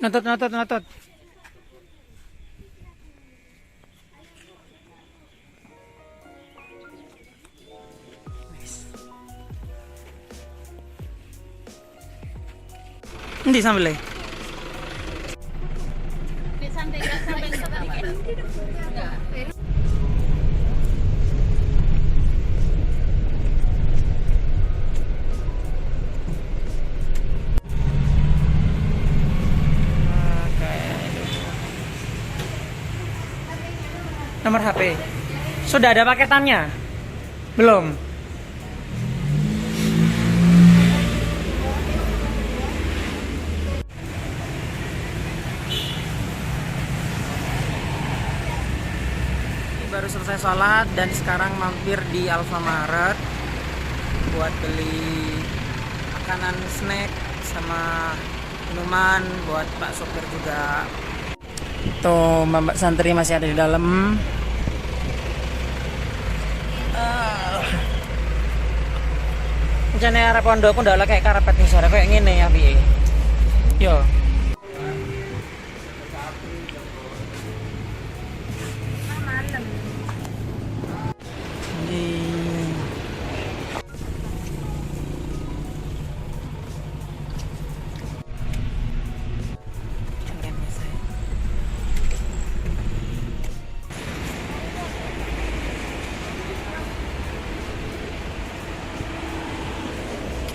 Notot, notot, notot. Nanti sambil lagi. Nomor HP. Sudah ada paketannya? Belum. Baru selesai sholat dan sekarang mampir di Alfamart buat beli makanan snack sama minuman buat Pak sopir juga. Tuh Mbak Santri masih ada di dalam. Rencana arep pondok pun udah kayak karepet nih sore kayak ngene ya piye. Yo.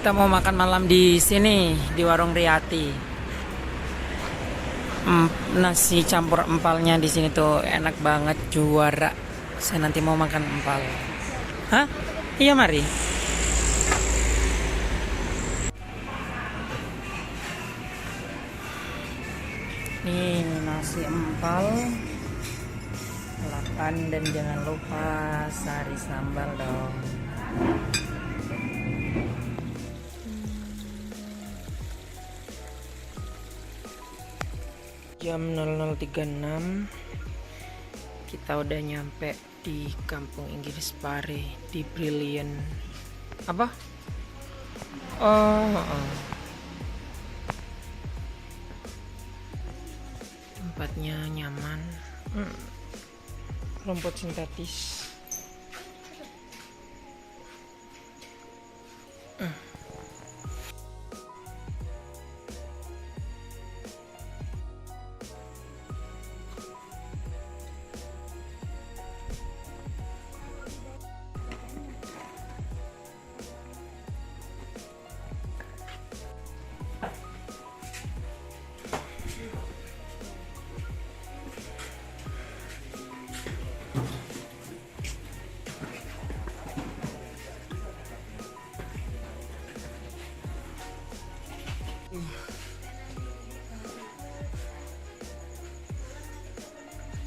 Kita mau makan malam di sini di warung Riyati. Nasi campur empalnya di sini tuh enak banget, juara. Saya nanti mau makan empal. Hah? Iya mari. Nih nasi empal 8 dan jangan lupa sari sambal dong. Jam 00.36 kita udah nyampe di Kampung Inggris Pare di Brilliant apa? Tempatnya nyaman, rumput sintetis.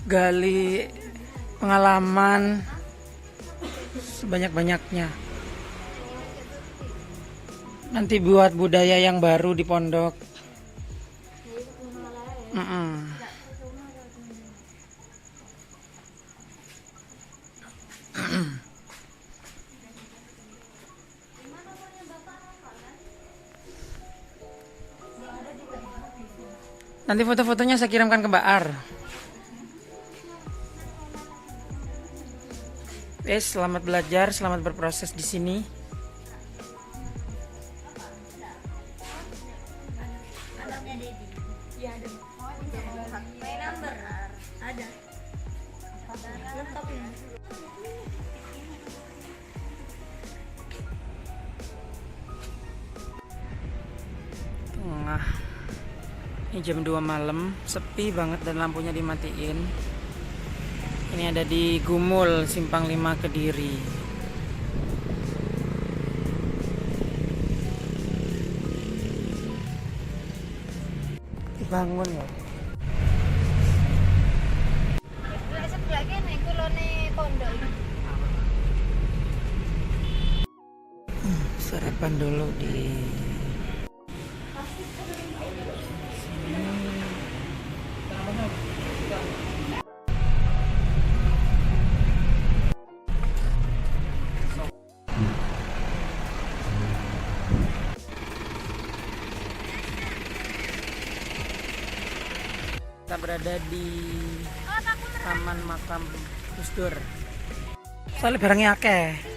Gali pengalaman sebanyak-banyaknya. Nanti buat budaya yang baru di pondok. Nanti foto-fotonya saya kirimkan ke Mbak Ar. Selamat belajar, selamat berproses di sini. Tengah. Ini jam 2 malam, sepi banget dan lampunya dimatiin. Ini ada di Gumul, Simpang 5 Kediri. Dibangun ya. Sarapan dulu di berada di Taman Makam Gus Dur. Soalnya barangnya akeh.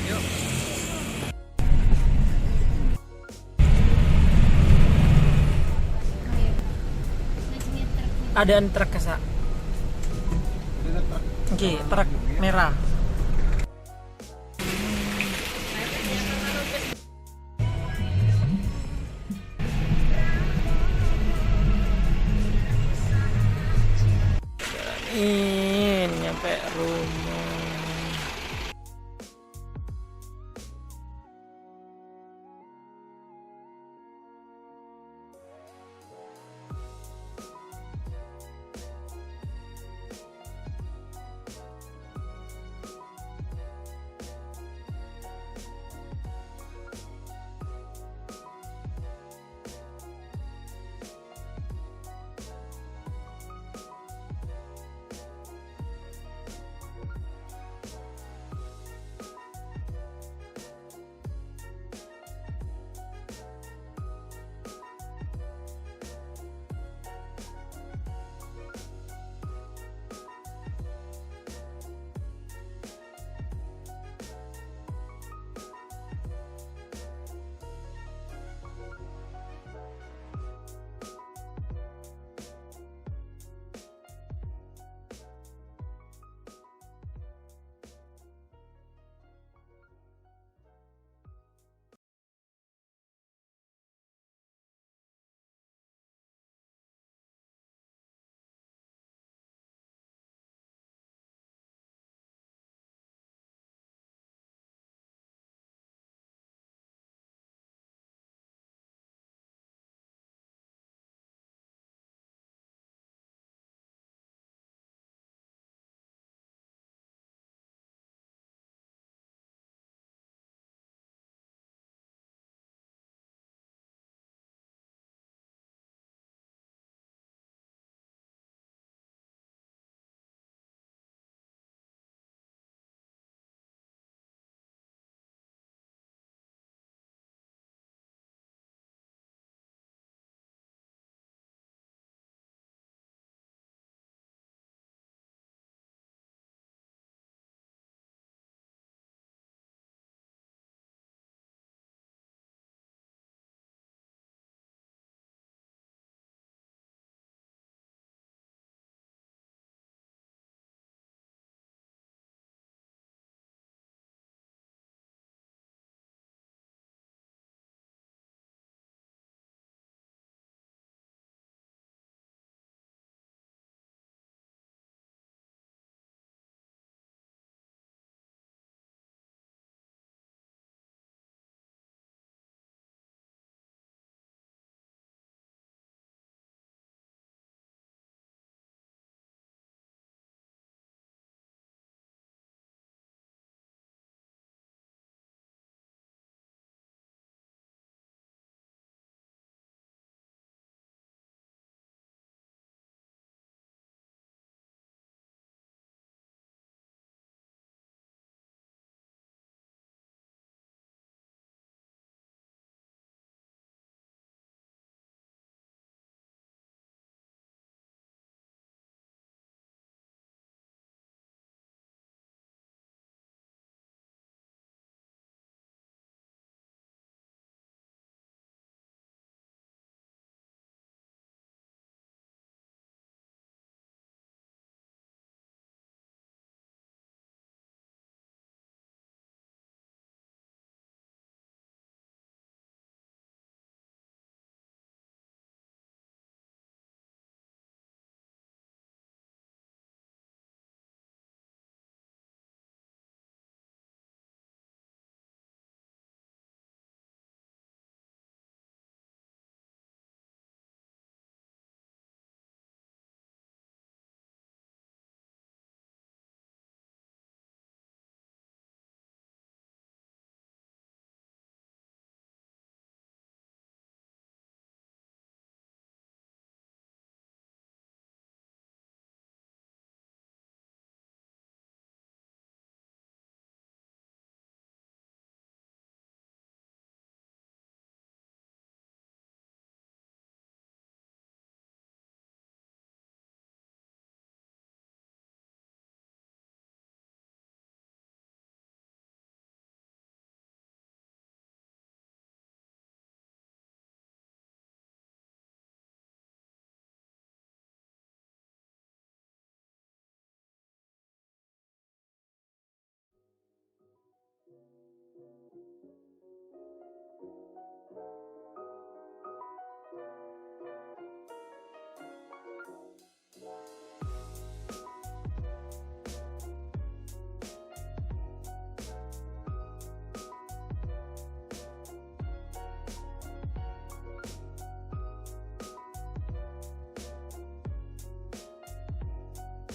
Yuk. Ada truk kesa. Oke, truk merah.